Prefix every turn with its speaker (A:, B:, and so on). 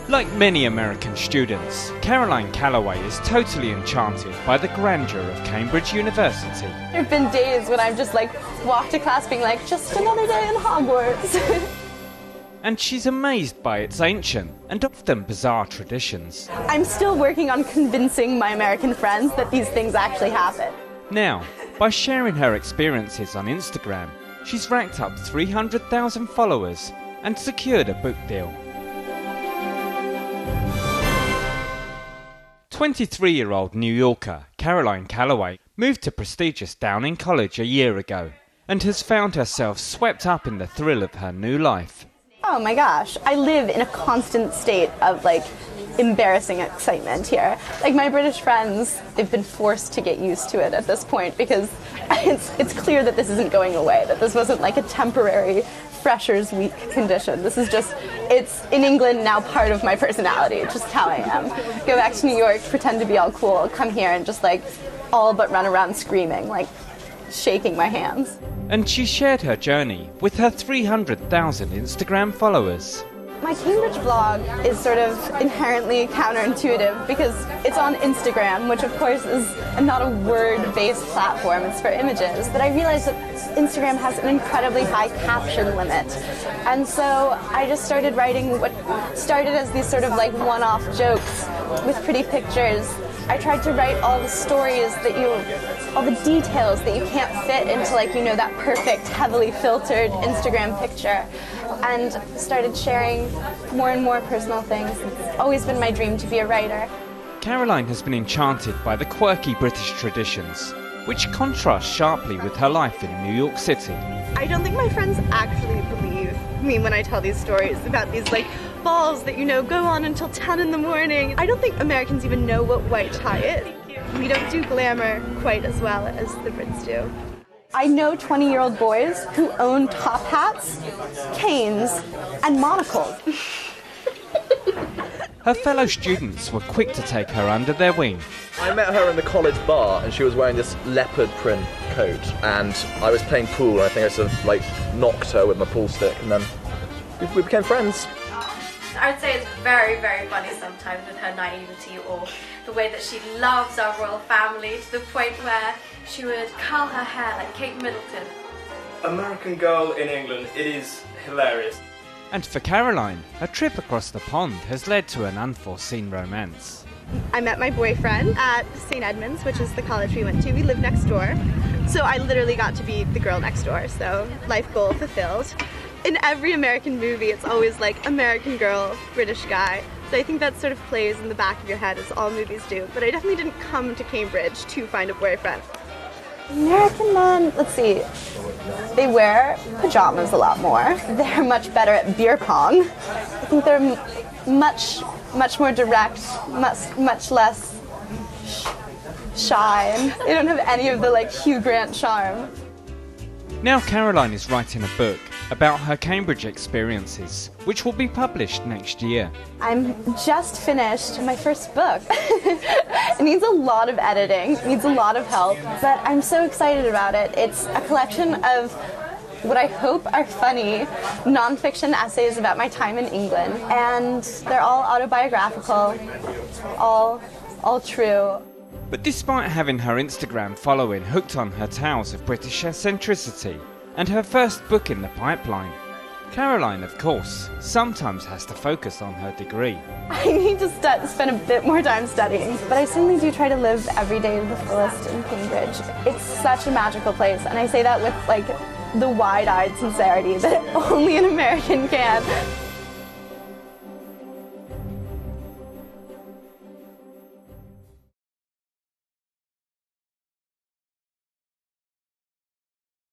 A: Like many American students, Caroline Calloway is totally enchanted by the grandeur of Cambridge University.
B: There have been days when I've just walked to class being like, just another day in Hogwarts.
A: And she's amazed by its ancient and often bizarre traditions.
B: I'm still working on convincing my American friends that these things actually happen.
A: Now, by sharing her experiences on Instagram, she's racked up 300,000 followers and secured a book deal. 23-year-old New Yorker Caroline Calloway moved to prestigious Downing College a year ago and has found herself swept up in the thrill of her new life.
B: Oh my gosh, I live in a constant state of embarrassing excitement here. My British friends, they've been forced to get used to it at this point because it's clear that this isn't going away, that this wasn't a temporary Freshers Week condition. This is just, it's in England now part of my personality, just how I am. Go back to New York, pretend to be all cool, come here and just all but run around screaming, shaking my hands.
A: And she shared her journey with her 300,000 Instagram followers.
B: My Cambridge blog is sort of inherently counterintuitive because it's on Instagram, which of course is not a word-based platform, it's for images. But I realized that Instagram has an incredibly high caption limit. And so I just started writing what started as these sort of one-off jokes with pretty pictures. I tried to write all the stories all the details that you can't fit into that perfect, heavily filtered Instagram picture. And started sharing more and more personal things. It's always been my dream to be a writer.
A: Caroline has been enchanted by the quirky British traditions, which contrast sharply with her life in New York City.
B: I don't think my friends actually believe me when I tell these stories about these balls that go on until 10 in the morning. I don't think Americans even know what white tie is. We don't do glamour quite as well as the Brits do. I know 20-year-old boys who own top hats, canes, and monocles.
A: Her fellow students were quick to take her under their wing.
C: I met her in the college bar and she was wearing this leopard print coat and I was playing pool and I think I sort of knocked her with my pool stick and then we became friends.
D: I would say it's very, very funny sometimes with her naivety or the way that she loves our royal family to the point where she would curl her hair like Kate Middleton.
E: American Girl in England, it is hilarious.
A: And for Caroline, a trip across the pond has led to an unforeseen romance.
B: I met my boyfriend at St. Edmunds, which is the college we went to. We lived next door. So I literally got to be the girl next door, so life goal fulfilled. In every American movie, it's always American girl, British guy. So I think that sort of plays in the back of your head, as all movies do. But I definitely didn't come to Cambridge to find a boyfriend. American men, let's see, they wear pajamas a lot more. They're much better at beer pong. I think they're much more direct, much less shy. They don't have any of the Hugh Grant charm.
A: Now Caroline is writing a book about her Cambridge experiences, which will be published next year.
B: I'm just finished my first book. It needs a lot of editing, it needs a lot of help, but I'm so excited about it. It's a collection of what I hope are funny non-fiction essays about my time in England, and they're all autobiographical, all true.
A: But despite having her Instagram following hooked on her tales of British eccentricity and her first book in the pipeline, Caroline, of course, sometimes has to focus on her degree.
B: I need to spend a bit more time studying, but I certainly do try to live every day to the fullest in Cambridge. It's such a magical place, and I say that with the wide-eyed sincerity that only an American can.